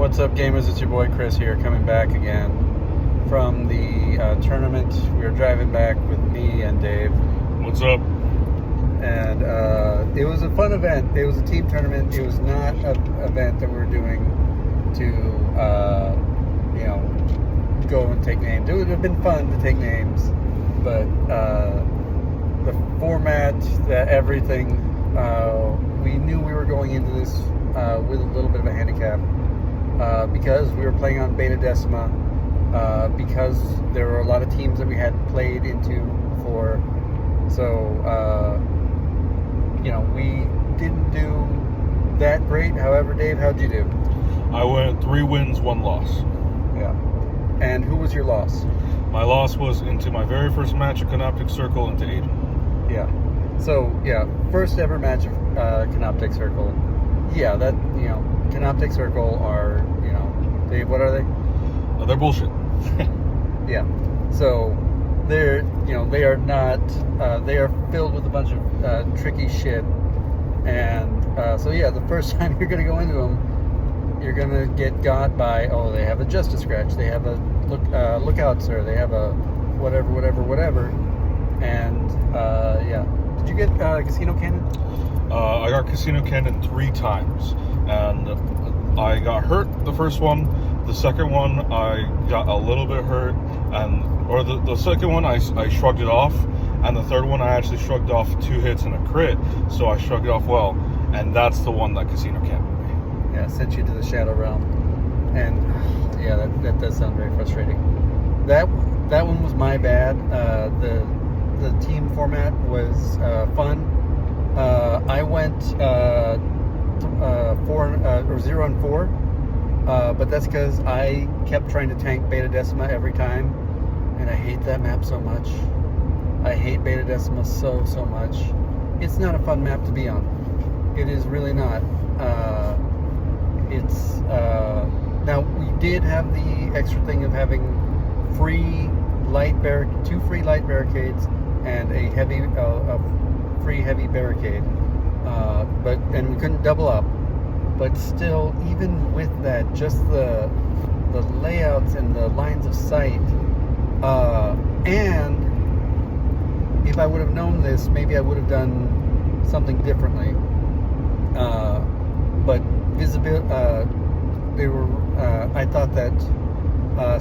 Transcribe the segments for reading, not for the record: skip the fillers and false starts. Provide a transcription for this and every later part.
What's up, gamers? It's your boy Chris here, coming back again from the tournament. We were driving back with me and Dave. What's up? And it was a fun event. It was a team tournament. It was not an event that we were doing to, go and take names. It would have been fun to take names, but the format, everything, we knew we were going into this with a little bit of a handicap. Because we were playing on Beta Decima, because there were a lot of teams that we hadn't played into before. So, we didn't do that great. However, Dave, how'd you do? I went 3 wins, 1 loss. Yeah. And who was your loss? My loss was into my very first match at Canoptic Circle into Aiden. Yeah. So, first ever match of Canoptic Circle. Yeah, that, Canoptic Circle are, Dave, what are they? They're bullshit. Yeah. So they're, they are not, they are filled with a bunch of tricky shit. And the first time you're going to go into them, you're going to get got by, they have a Justice Scratch, they have a Lookout Sir, they have a whatever. And, Did you get Casino Cannon? I got Casino Cannon 3 times. And I got hurt the first one. The second one, I got a little bit hurt. The second one, I shrugged it off. And the third one, I actually shrugged off 2 hits and a crit. So I shrugged it off well. And that's the one that Casino Cannon made. Yeah, sent you to the Shadow Realm. And, that does sound very frustrating. That one was my bad. The team format was fun. I went 0-4, but that's because I kept trying to tank Beta Decima every time, and I hate that map so much. I hate Beta Decima so much. It's not a fun map to be on. It is really not. Now we did have the extra thing of having 2 free light barricades and a free heavy barricade, and we couldn't double up. But still, even with that, just the layouts and the lines of sight, and if I would have known this, maybe I would have done something differently. But visibility, I thought that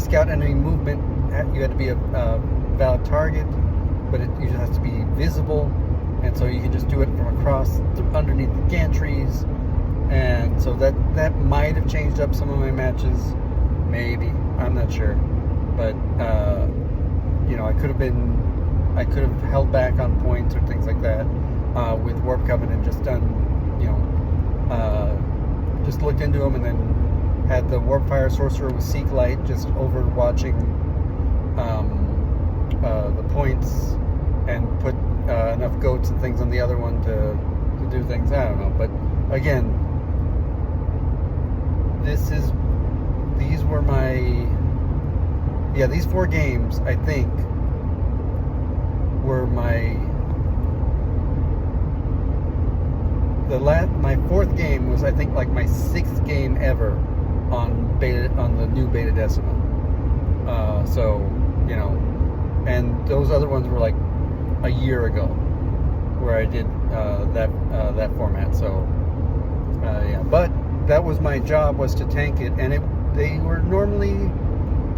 scout enemy movement, you had to be a valid target, but it just has to be visible, and so you can just do it from across, underneath the gantries. And so that might have changed up some of my matches, maybe, I'm not sure, but I could have held back on points or things like that with Warp Covenant, just done, just looked into them and then had the Warp Fire Sorcerer with Seek Light just over watching the points and put enough goats and things on the other one to do things. I don't know, but again, these 4 games, I think, were my 4th game was, I think, like my 6th game ever on the new Beta Decima. And those other ones were like a year ago where I did that format. So but that was my job, was to tank it, and they were normally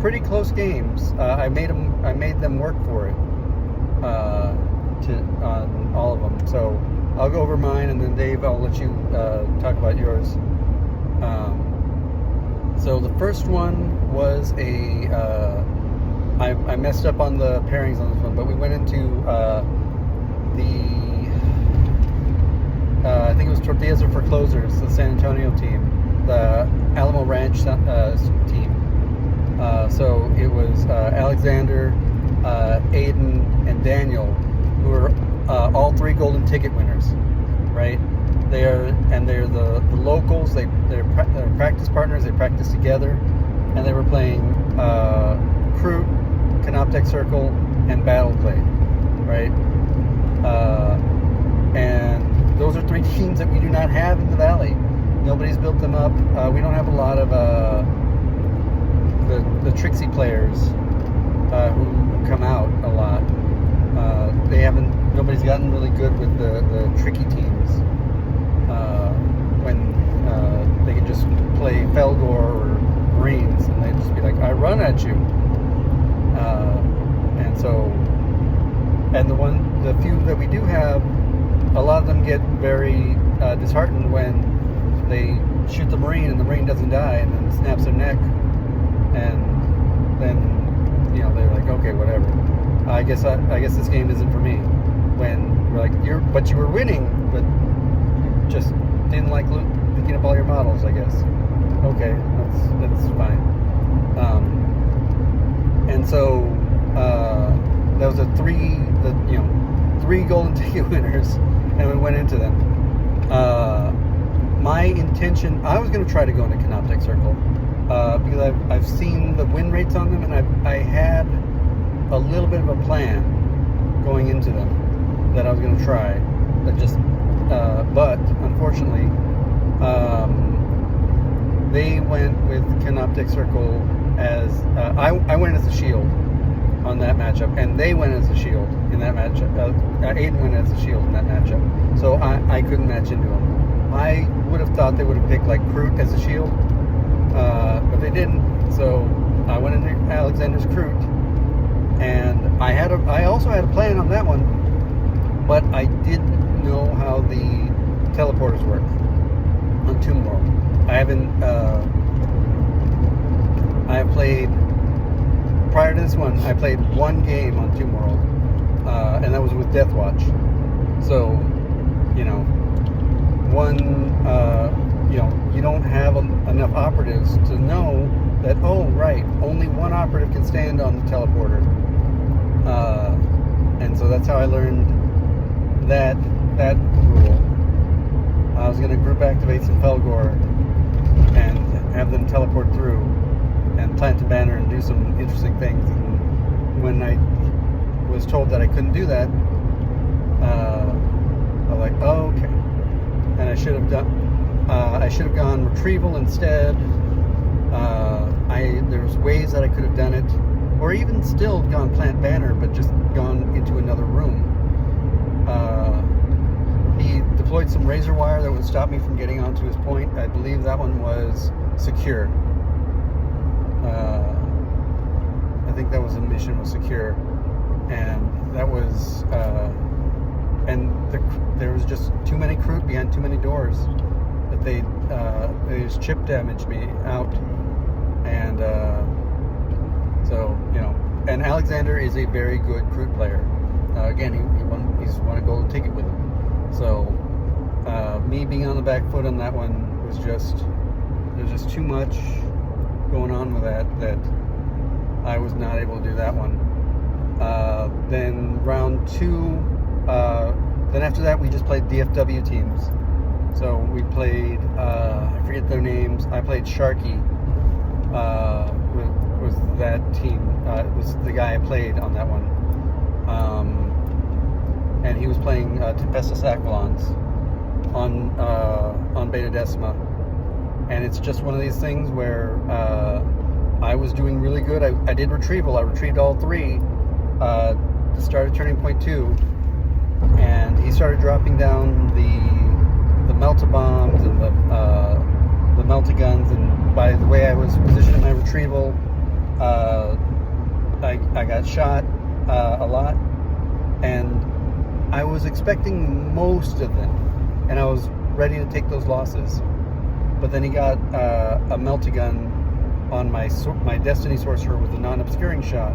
pretty close games. I made them work for it on all of them. So I'll go over mine, and then Dave, I'll let you talk about yours. So the first one was I messed up on the pairings on this one, but we went into I think it was Tortillas Are for Closers, the San Antonio team, the Alamo Ranch team. So it was Alexander, Aiden, and Daniel, who were all 3 golden ticket winners, right? They're the locals. They're practice partners. They practice together, and they were playing Kroot, Canoptek Circle, and Battleblade, right? And those are 3 teams that we do not have in the Valley. Nobody's built them up. We don't have a lot of the Trixie players who come out a lot. Nobody's gotten really good with the tricky teams when they can just play Felgor or Marines and they just be like, I run at you. And the few that we do have, a lot of them get very disheartened when they shoot the Marine and the Marine doesn't die and then snaps their neck, and then they're like, okay, whatever. I guess this game isn't for me. When we're like, but you were winning, but you just didn't like picking up all your models, I guess. Okay, that's fine. And so that was three golden ticket winners, and we went into them. My intention, I was going to try to go into Canoptek Circle because I've seen the win rates on them, and I had a little bit of a plan going into them that I was going to try, but unfortunately, they went with Canoptek Circle as I went as a shield on that matchup, and they went as a shield in that matchup. Aiden went as a shield in that matchup, so I couldn't match into them. I would have thought they would have picked like Kroot as a shield, but they didn't. So I went into Alexander's Kroot, and I also had a plan on that one, but I didn't know how the teleporters work on Tomb World. I have played, prior to this one, I played one game on Tomb World, and that was with Deathwatch. So, you don't have enough operatives to know that, oh, right, only one operative can stand on the teleporter. And so that's how I learned that rule. I was going to group activate some Felgor and have them teleport through and plant a banner and do some interesting things. And when I was told that I couldn't do that, I was like, oh, okay. And I should have gone retrieval instead. There's ways that I could have done it, or even still gone plant banner, but just gone into another room. He deployed some razor wire that would stop me from getting onto his point. I believe that one was secure. I think that was the mission, was secure, and that was there was just too many Kroot behind too many doors that they just chip damaged me out, and and Alexander is a very good Kroot player. Again, he's won a golden ticket with him. So me being on the back foot on that one was there's just too much going on with that I was not able to do that one. Then round 2, then after that we just played DFW teams. So we played, I forget their names. I played Sharky, was that team. It was the guy I played on that one. And he was playing Tempestus Aquilons on Beta Decima. And it's just one of these things where I was doing really good. I did retrieval. I retrieved all 3. Started turning point 2. And he started dropping down the Melta-Bombs and the Melta-Guns. And by the way I was positioning my retrieval, I got shot a lot. And I was expecting most of them, and I was ready to take those losses. But then he got a Melta-Gun on my Destiny Sorcerer with a non-obscuring shot,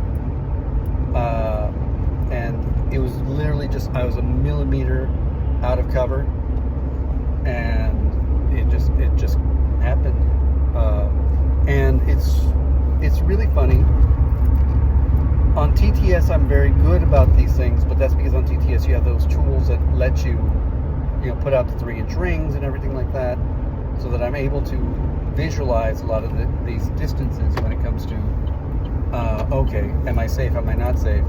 and it was literally just, I was a millimeter out of cover, and it just happened. And it's really funny. On TTS, I'm very good about these things, but that's because on TTS you have those tools that let you put out the 3-inch rings and everything like that, so that I'm able to visualize a lot of these distances when it comes to, okay, am I safe, am I not safe?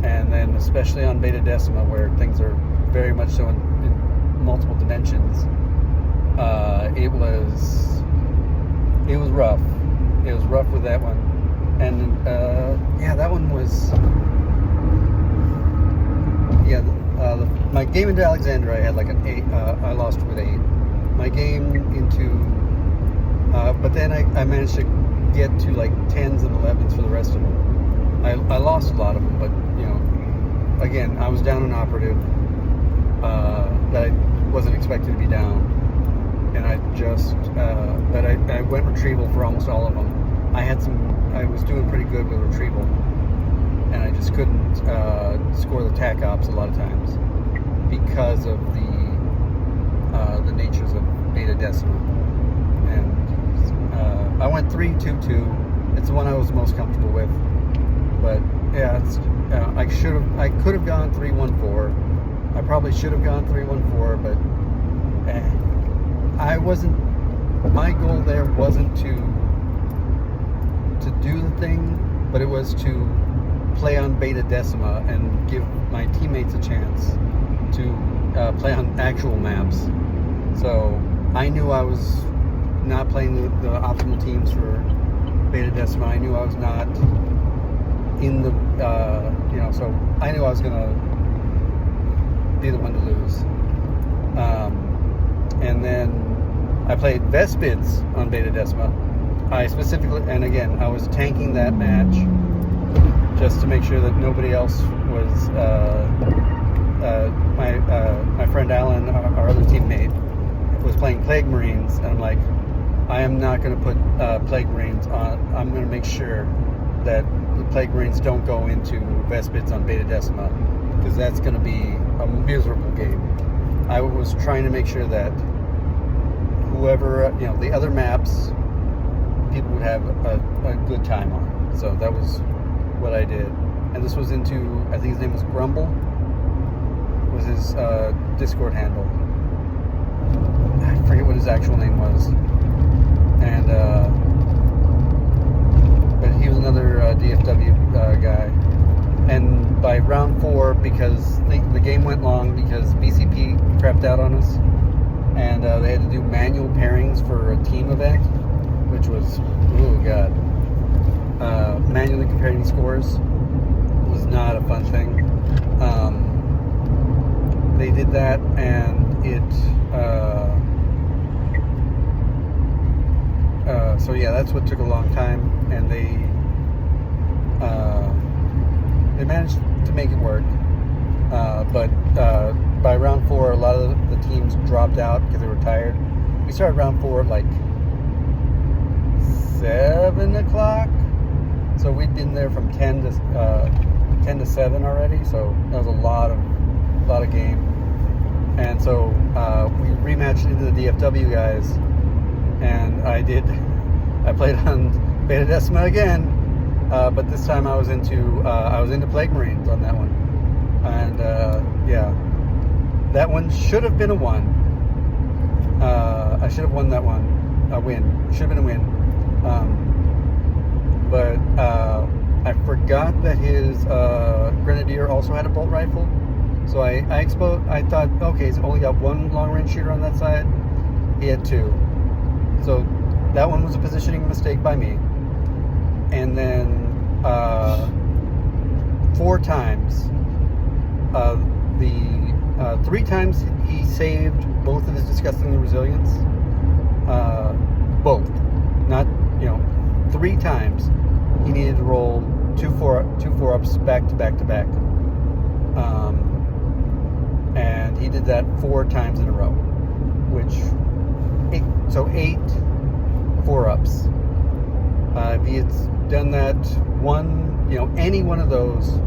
And then especially on Beta Decima, where things are very much so in multiple dimensions, it was rough. It was rough with that one. And yeah, that one was my game into Alexander. I had like an 8. I lost with 8. My game into, but then I managed to get to like 10s and 11s for the rest of them. I lost a lot of them, but again, I was down an operative that I wasn't expected to be down, and I just but I went retrieval for almost all of them. I was doing pretty good with retrieval, and I just couldn't score the TAC ops a lot of times because of the natures of Beta Decima. And I went 3-2-2. It's the one I was most comfortable with. But yeah, I could have gone 3-1-4. I probably should have gone 3-1-4, but I wasn't. My goal there wasn't to do the thing, but it was to play on Beta Decima and give my teammates a chance to play on actual maps. So I knew I was not playing the optimal teams for Beta Decima. I knew I was not in the, so I knew I was gonna be the one to lose. And then I played Vespids on Beta Decima. I specifically, and again, I was tanking that match just to make sure that nobody else was, my friend Alan, our other teammate, was playing Plague Marines, and I'm like, I am not going to put Plague Marines on. I'm going to make sure that the Plague Marines don't go into Vespids on Beta Decima, because that's going to be a miserable game. I was trying to make sure that whoever, the other maps, people would have a good time on. So that was what I did. And this was into, I think his name was Grumble, was his Discord handle. I forget what his actual name was. And, but he was another DFW guy. And by round 4, because the game went long, because BCP crapped out on us, and they had to do manual pairings for a team event, which was, oh god, manually comparing scores was not a fun thing. They did that, and it, so yeah, that's what took a long time, and they managed to make it work, but by round 4, a lot of the teams dropped out because they were tired. We started round 4 at like 7 o'clock, so we'd been there from 10 to 7 already, so that was a lot of game. And so we rematched into the DFW guys, and I played on Beta Decima again, but this time I was into Plague Marines on that one, and yeah, that one should have been a 1. I should have won that one, a win. Should have been a win, but I forgot that his Grenadier also had a bolt rifle. So I thought, okay, he's only got 1 long-range shooter on that side. He had 2. So that one was a positioning mistake by me. And then 4 times, 3 times he saved both of his Disgustingly Resilience. Both. Not, 3 times he needed to roll 2 4-ups back to back to back. And he did that 4 times in a row, which 8 4-ups. If he had done that any one of those,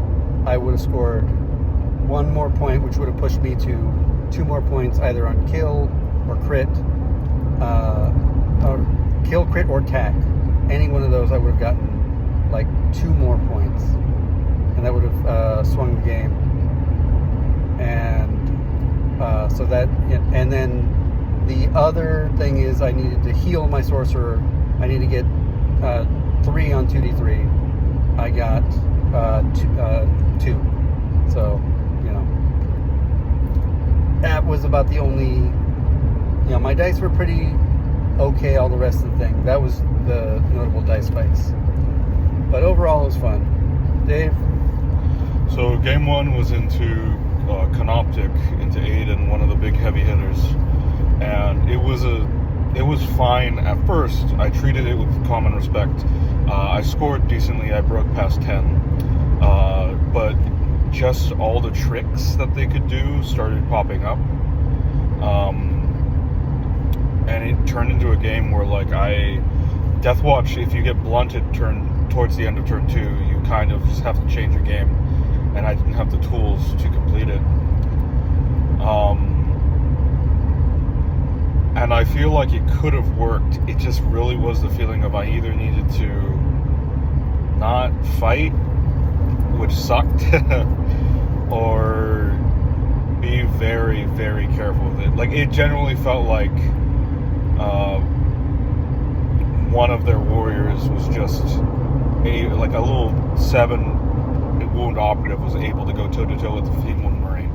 I would have scored 1 more point, which would have pushed me to 2 more points, either on kill or crit, or kill, crit, or tack. Any one of those, I would have gotten like 2 more points, and that would have swung the game. And so that, and then the other thing is, I needed to heal my sorcerer. I need to get 3 on 2d3. I got 2. So that was about the only. My dice were pretty okay. All the rest of the thing, that was the notable dice spikes. But overall, it was fun. Dave? So game 1 was into Canoptic, into Aiden, one of the big heavy hitters, and it was fine at first. I treated it with common respect. I scored decently. I broke past 10, but just all the tricks that they could do started popping up, and it turned into a game where Deathwatch, if you get blunted towards the end of turn 2, you kind of just have to change your game, and I didn't have the tools to complete it. And I feel like it could have worked. It just really was the feeling of I either needed to not fight, which sucked, or be very, very careful with it. Like, it generally felt like one of their warriors was just a little 7 wound operative was able to go toe-to-toe with the Fleet 1 Marine.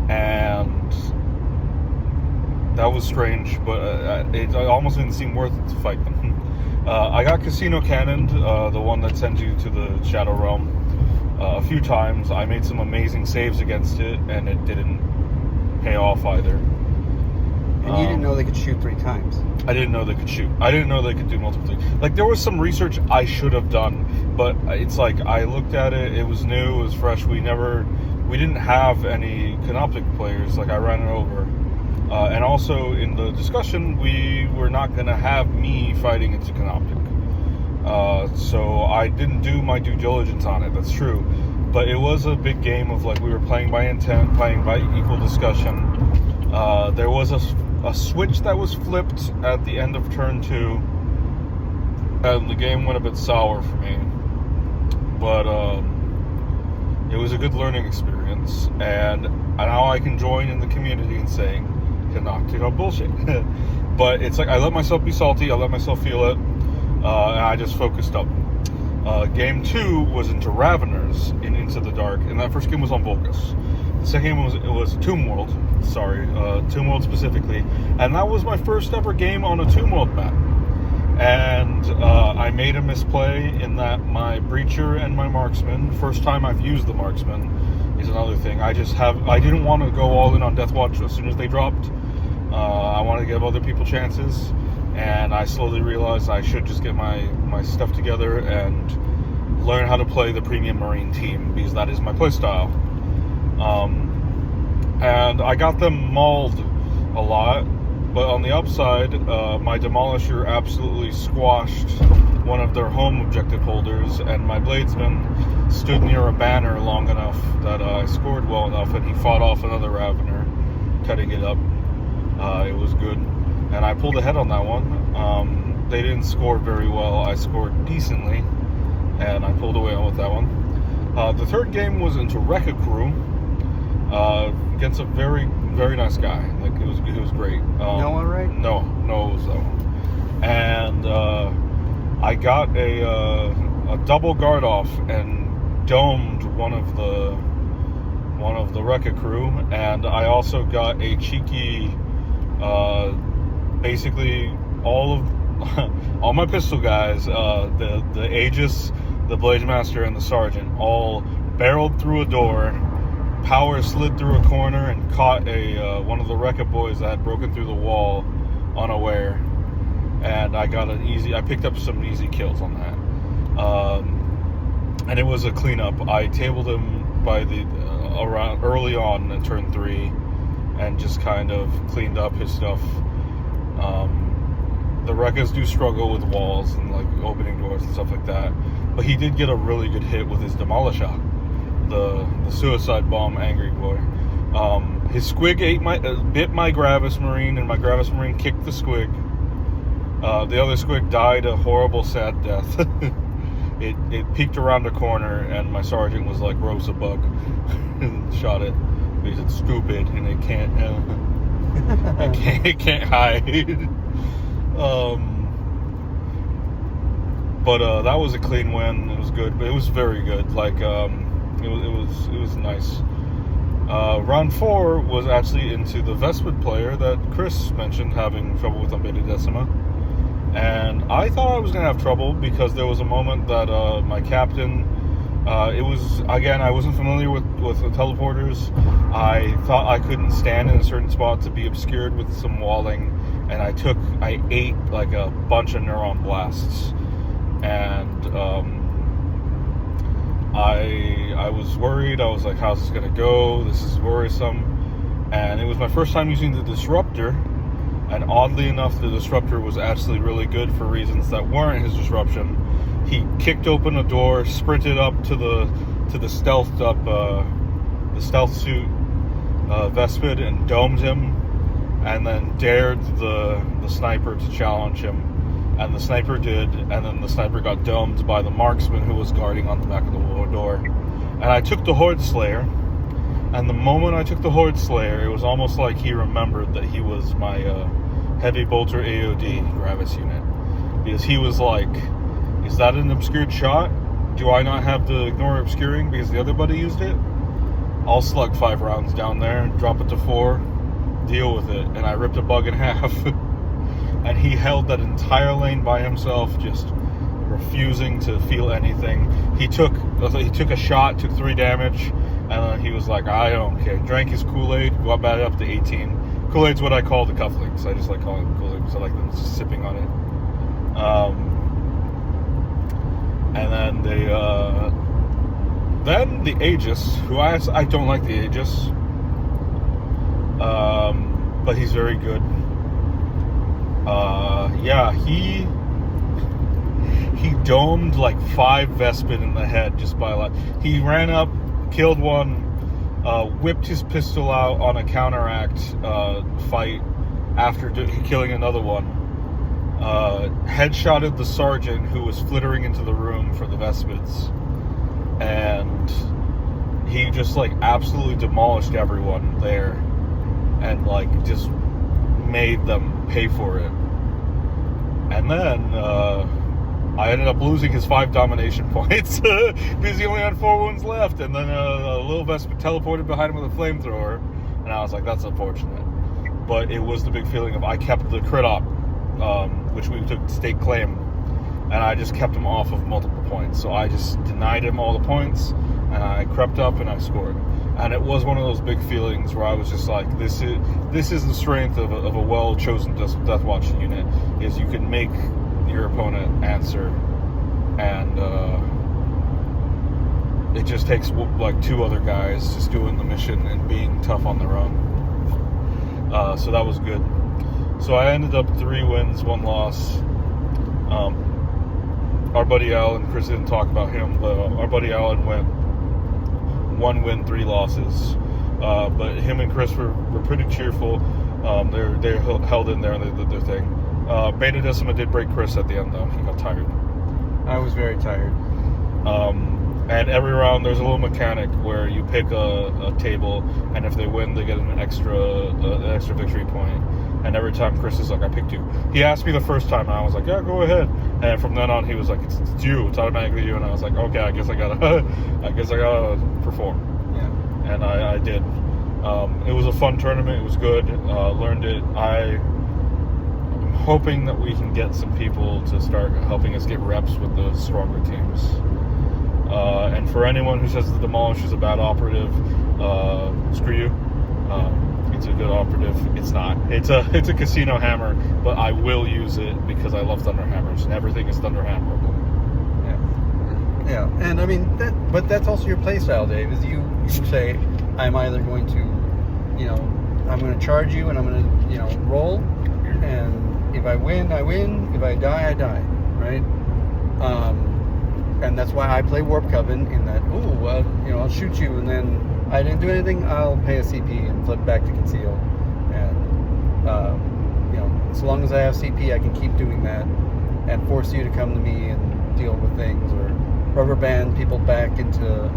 And that was strange, but it almost didn't seem worth it to fight them. I got Casino Cannoned, the one that sends you to the Shadow Realm, a few times. I made some amazing saves against it, and it didn't pay off either. And you didn't know they could shoot 3 times. I didn't know they could shoot. I didn't know they could do multiple things. Like, there was some research I should have done, but it's like, I looked at it, it was new, it was fresh. We didn't have any Canoptic players. Like, I ran it over. And also, in the discussion, we were not going to have me fighting into Canoptic. So I didn't do my due diligence on it, that's true. But it was a big game of, like, we were playing by intent, playing by equal discussion. There was a switch that was flipped at the end of turn 2, and the game went a bit sour for me. But it was a good learning experience, and now I can join in the community in saying Canoptic are bullshit. But it's like, I let myself be salty, I let myself feel it, and I just focused up. Game 2 was into Raveners in Into the Dark, and that first game was on Volcus. The second game was Tomb World. Tomb World specifically, and that was my first ever game on a Tomb World map. And I made a misplay in that my Breacher and my Marksman, first time I've used the Marksman, is another thing. I didn't want to go all in on Deathwatch as soon as they dropped. I wanted to give other people chances, and I slowly realized I should just get my stuff together and learn how to play the Premium Marine team, because that is my playstyle. And I got them mauled a lot, but on the upside, my Demolisher absolutely squashed one of their home objective holders, and my Bladesman stood near a banner long enough that I scored well enough, and he fought off another Ravener, cutting it up. It was good, and I pulled ahead on that one. They didn't score very well. I scored decently, and I pulled away with that one. The third game was into Rekka Crew, against a very, very nice guy. Like, it was great. Noah, right? No, Noah was that one. And I got a double guard off and domed one of the Rekka Crew, and I also got a cheeky, basically all my pistol guys, the Aegis, the Blademaster, and the Sergeant all barreled through a door. Power slid through a corner and caught one of the Rekka boys that had broken through the wall unaware, and I picked up some easy kills on that. And it was a cleanup. I tabled him by around early on in turn 3, and just kind of cleaned up his stuff. The Rekkas do struggle with walls and like opening doors and stuff like that, but he did get a really good hit with his Demolisher. The suicide bomb angry boy. His squig bit my Gravis Marine, and my Gravis Marine kicked the squig. The other squig died a horrible, sad death. It peeked around a corner, and my sergeant was like Rosebud and shot it because it's stupid and it can't it can't hide. But that was a clean win. It was good, but it was very good. Like it was nice. Round 4 was actually into the Vespid player that Chris mentioned having trouble with on Beta Decima, And I thought I was going to have trouble because there was a moment that my captain, it was, again, I wasn't familiar with the teleporters. I thought I couldn't stand in a certain spot to be obscured with some walling, and I ate like a bunch of neuron blasts. And I was worried. I was like, how's this going to go? This is worrisome. And it was my first time using the disruptor. And oddly enough, the disruptor was actually really good for reasons that weren't his disruption. He kicked open a door, sprinted up to the stealthed up, the stealth suit Vespid, and domed him, and then dared the sniper to challenge him. And the sniper did, and then the sniper got domed by the marksman who was guarding on the back of the door. And I took the Horde Slayer, and the moment I took the Horde Slayer, it was almost like he remembered that he was my Heavy Bolter AOD Gravis unit. Because he was like, is that an obscured shot? Do I not have to ignore obscuring because the other buddy used it? I'll slug 5 rounds down there, drop it to 4, deal with it. And I ripped a bug in half. And he held that entire lane by himself, just refusing to feel anything. He took a shot, took 3 damage, and then he was like, I don't care. Drank his Kool-Aid, got back up to 18. Kool-Aid's what I call the cufflinks. I just like calling it Kool-Aid because I like them just sipping on it. And then the Aegis, who I don't like the Aegis, but he's very good. He domed like 5 Vespid in the head just by like, he ran up, killed one, whipped his pistol out on a counteract fight after killing another one, headshotted the sergeant who was flittering into the room for the Vespids, and he just like absolutely demolished everyone there and like just made them pay for it. And then I ended up losing his 5 domination points because he only had 4 wounds left, and then a little Vespid teleported behind him with a flamethrower, and I was like, that's unfortunate. But it was the big feeling of I kept the crit op, which we took stake claim, and I just kept him off of multiple points. So I just denied him all the points, and I crept up and I scored. And it was one of those big feelings where I was just like, this is the strength of a well-chosen Deathwatch unit, is you can make your opponent answer, and it just takes like 2 other guys just doing the mission and being tough on their own. So that was good. So I ended up 3 wins, 1 loss. Our buddy Alan, Chris didn't talk about him, but our buddy Alan went 1 win, 3 losses. But him and Chris were pretty cheerful. They held in there and they did their thing. Beta Decima did break Chris at the end, though. He got tired. I was very tired. And every round there's a little mechanic where you pick a table, and if they win, they get an extra victory point. And every time Chris is like, I picked you. He asked me the first time, and I was like, yeah, go ahead. And from then on, he was like, it's you. It's automatically you. And I was like, okay, I guess I gotta perform. Yeah. And I did. It was a fun tournament. It was good. Learned it. I'm hoping that we can get some people to start helping us get reps with the stronger teams. And for anyone who says the Demolish is a bad operative, screw you. It's a good operative. It's not. It's a casino hammer, but I will use it because I love thunder hammers, and everything is thunder hammerable. Yeah, and I mean but that's also your playstyle, Dave. Is you say, I'm either going to, I'm going to charge you, and I'm going to, roll, and if I win, I win. If I die, I die. Right? And that's why I play Warp Coven in that. I'll shoot you, and then I didn't do anything, I'll pay a CP and flip back to conceal. And, so long as I have CP, I can keep doing that and force you to come to me and deal with things, or rubber band people back into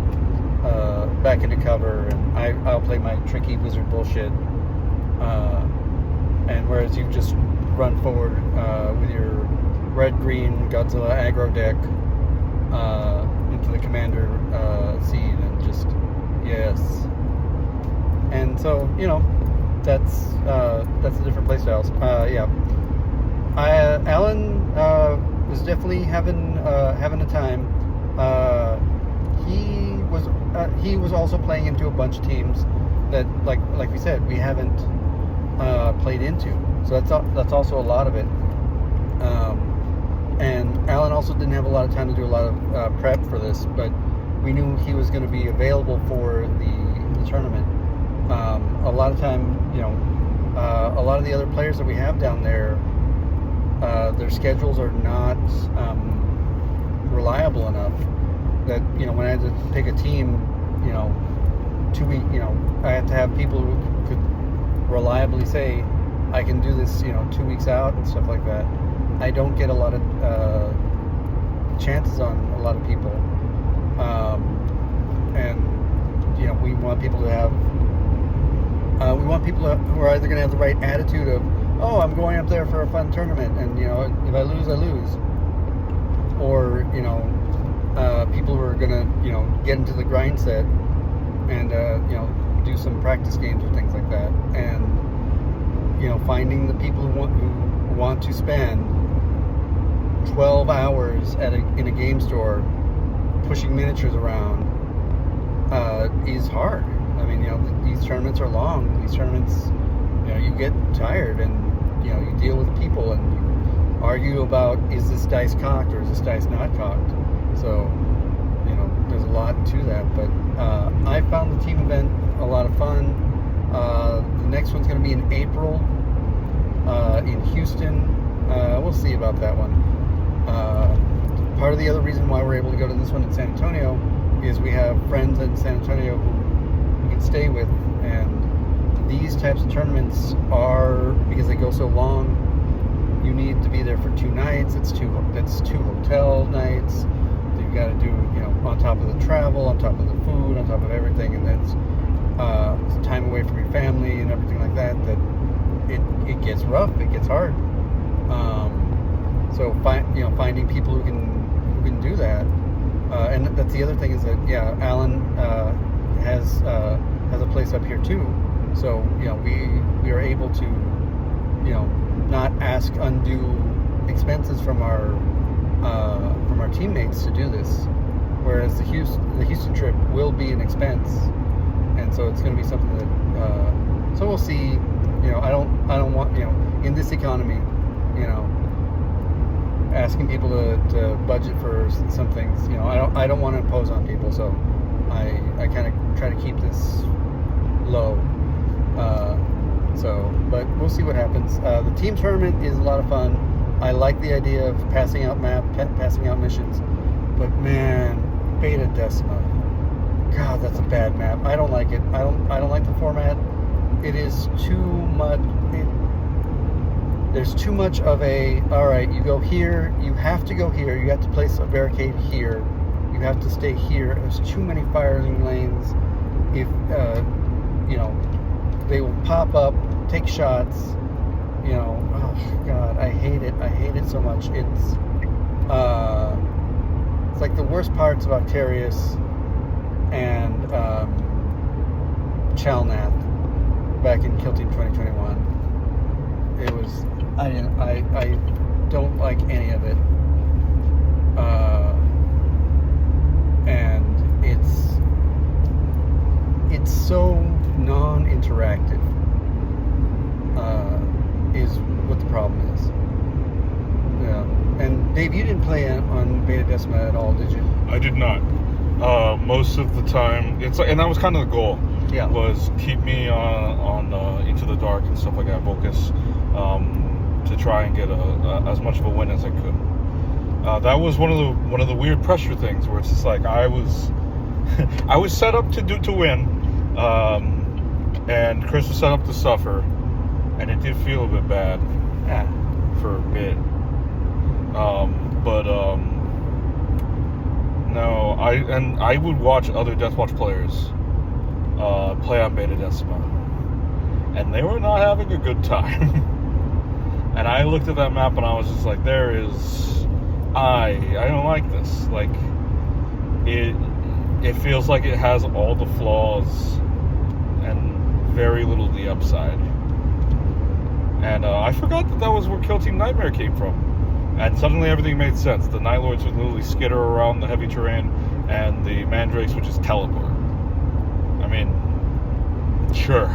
cover, and I'll play my tricky wizard bullshit. And whereas you just run forward with your red-green Godzilla aggro deck into the commander scene and just... Yes. And so, that's the different playstyles. Yeah. Alan was definitely having a time. He was also playing into a bunch of teams that, like we said, we haven't played into. So that's also a lot of it. And Alan also didn't have a lot of time to do a lot of prep for this, but we knew he was going to be available for the tournament. A lot of time, a lot of the other players that we have down there, their schedules are not reliable enough that, when I had to pick a team, 2 week, I had to have people who could reliably say, I can do this, 2 weeks out and stuff like that. I don't get a lot of chances on a lot of people. And we want people to have, who are either going to have the right attitude of, oh, I'm going up there for a fun tournament, and if I lose, I lose, or people who are going to get into the grind set and do some practice games or things like that, and finding the people who want to spend 12 hours in a game store pushing miniatures around is hard. I mean, these tournaments are long. These tournaments, you get tired, and you deal with people and you argue about, is this dice cocked or is this dice not cocked? So, there's a lot to that. But I found the team event a lot of fun. The next one's going to be in April in Houston. We'll see about that one. Part of the other reason why we're able to go to this one in San Antonio is we have friends in San Antonio who we can stay with, and these types of tournaments are, because they go so long, you need to be there for 2 nights. That's two hotel nights. You've got to do, on top of the travel, on top of the food, on top of everything, and that's time away from your family and everything like that. That it gets rough. It gets hard. So finding people who can do that, and that's the other thing is that Alan has a place up here too. So we are able to not ask undue expenses from our teammates to do this, whereas the Houston trip will be an expense, and so it's going to be something that so we'll see. I don't want in this economy asking people to budget for some things. I don't want to impose on people, so I kind of try to keep this low. But we'll see what happens. The team tournament is a lot of fun. I like the idea of passing out missions, but man, Beta Decima, God, that's a bad map. I don't like it. I don't like the format. It is too much. There's too much of a, all right, you go here, you have to go here, you have to place a barricade here, you have to stay here. There's too many firing lanes. If they will pop up, take shots. Oh God, I hate it. I hate it so much. It's like the worst parts of Octarius and Chalnath back in Kill Team 2021. It was, I don't like any of it. And it's so non-interactive. Is what the problem is. Yeah. And Dave, you didn't play on Beta Decima at all, did you? I did not. Most of the time, and that was kind of the goal. Yeah. Was keep me on Into the Dark and stuff like that, Focus, to try and get as much of a win as I could. That was one of the weird pressure things where it's just like I was set up to win, and Chris was set up to suffer. And it did feel a bit bad for a bit. No, I would watch other Deathwatch players play on Beta Decima, and they were not having a good time. And I looked at that map and I was just like, I don't like this. Like, it feels like it has all the flaws and very little the upside. And I forgot that was where Kill Team Nightmare came from. And suddenly everything made sense. The Night Lords would literally skitter around the heavy terrain, and the Mandrakes would just teleport. I mean, sure.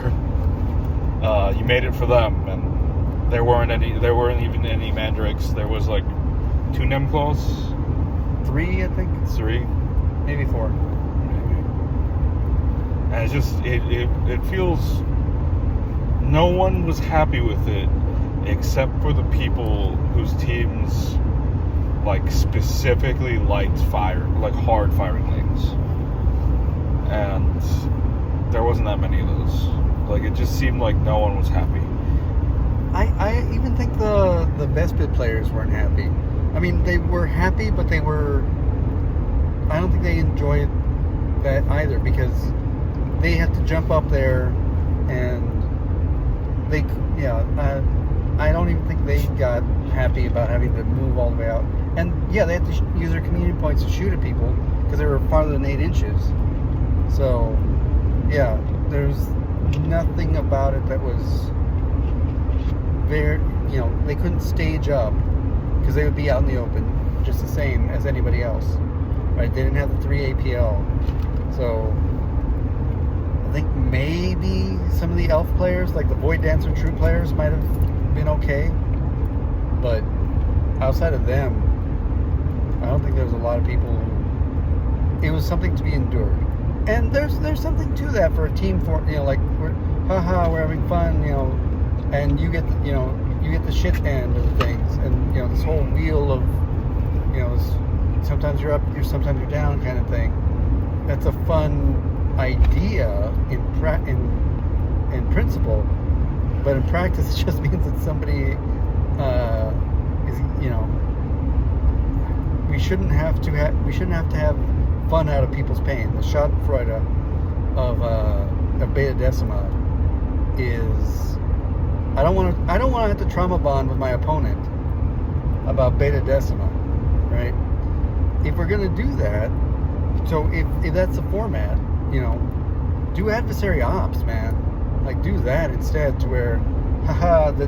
You made it for them, and there weren't even any Mandrakes. There was like 2 Nemclaws? 3, I think. 3? Maybe 4. Maybe. And it's just, it feels, no one was happy with it except for the people whose teams like specifically liked hard firing lanes. And there wasn't that many of those. Like, it just seemed like no one was happy. I even think the Vespid players weren't happy. I mean, they were happy, but I don't think they enjoyed that either, because they had to jump up there, and I don't even think they got happy about having to move all the way out. And yeah, they had to use their community points to shoot at people because they were farther than 8 inches. So yeah, there's nothing about it that was very, they couldn't stage up because they would be out in the open just the same as anybody else, right? They didn't have the 3 APL. So I think maybe some of the elf players, like the Void Dancer True players, might have been okay, but outside of them, I don't think there was a lot of people who, it was something to be endured. And there's something to that for a team, for like, we're having fun, and you get the shit end of things, and this whole wheel of sometimes you're up, sometimes you're down kind of thing. That's a fun idea in principle, but in practice it just means that somebody is, we shouldn't have to have fun out of people's pain. The Schadenfreude of Beta Decima is, I don't want to have to trauma bond with my opponent about Beta Decima, right? If we're gonna do that, so if that's the format, do adversary ops, man. Like, do that instead, to where, the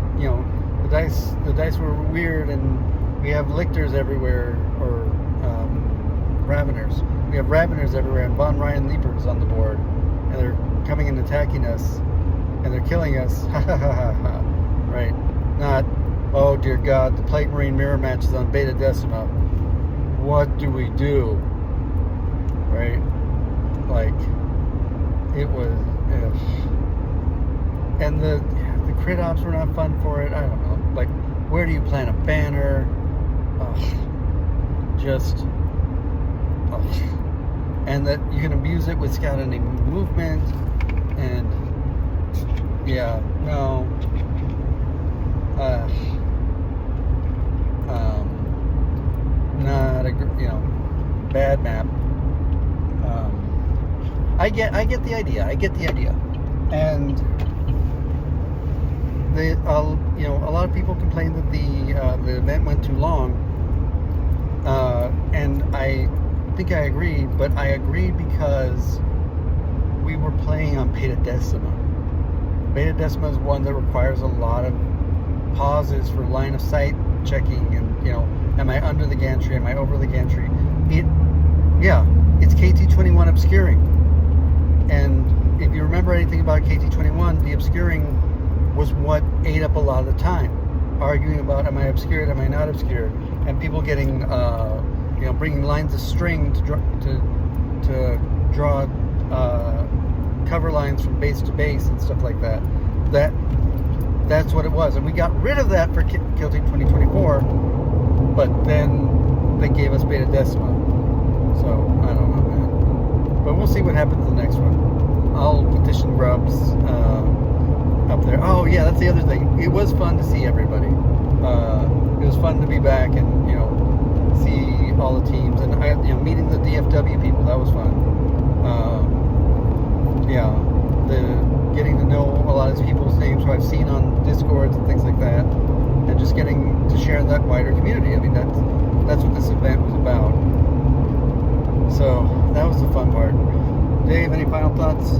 dice were weird, and we have lictors everywhere, or Raveners. We have Raveners everywhere, and Von Ryan Leapers on the board, and they're coming and attacking us, and they're killing us. Right? Not, oh dear God, the Plague Marine mirror match is on Beta Decima. What do we do? Right? Like, it was, and the crit ops were not fun for it. I don't know. Like, where do you plant a banner? And that you can abuse it with scout enemy movement, and not a bad map. I get the idea. And a lot of people complained that the event went too long, and I think I agree, but I agree because we were playing on Beta Decima. Beta Decima is one that requires a lot of pauses for line of sight checking, and am I under the gantry, am I over the gantry? It's KT-21 obscuring, and if you remember anything about KT-21, the obscuring was what ate up a lot of the time, arguing about, am I obscured, am I not obscured, and people getting bringing lines of string to draw cover lines from base to base and stuff like that. That's what it was, and we got rid of that for Kill Team 2024, but then they gave us Beta Decima. So I don't know, man. But we'll see what happens in the next one. I'll petition Grubs up there. Oh yeah, that's the other thing. It was fun to see everybody. It was fun to be back and see all the teams, and meeting the DFW people. That was fun. Getting to know a lot of these people's names who I've seen on Discords and things like that, and just getting to share that wider community. I mean, that's what this event was about. So that was the fun part. Dave, any final thoughts?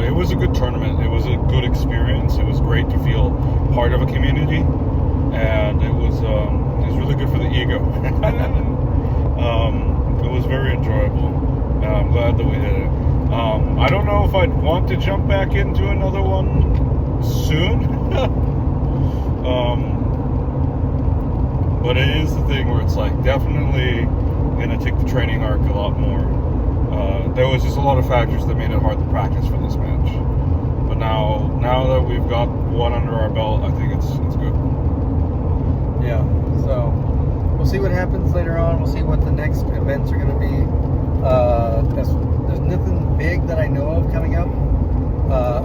It was a good tournament. It was a good experience. It was great to feel part of a community, and it was really good for the ego. It was very enjoyable. I'm glad that we did it. I don't know if I'd want to jump back into another one soon. But it is the thing where it's like definitely gonna take the training arc a lot more. There was just a lot of factors that made it hard to practice for this match. But now that we've got one under our belt, I think it's good. Yeah. So we'll see what happens later on. We'll see what the next events are going to be. There's nothing big that I know of coming up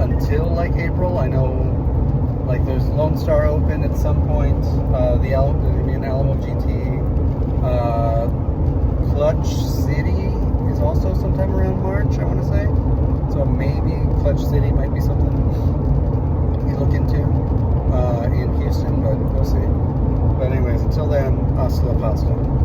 until like April. I know like there's Lone Star Open at some point. There's going to be an Alamo GT. Clutch City is also sometime around March, I want to say. So maybe Clutch City might be something you look into in Houston, but we'll see. But anyways, until then, hasta la pasta.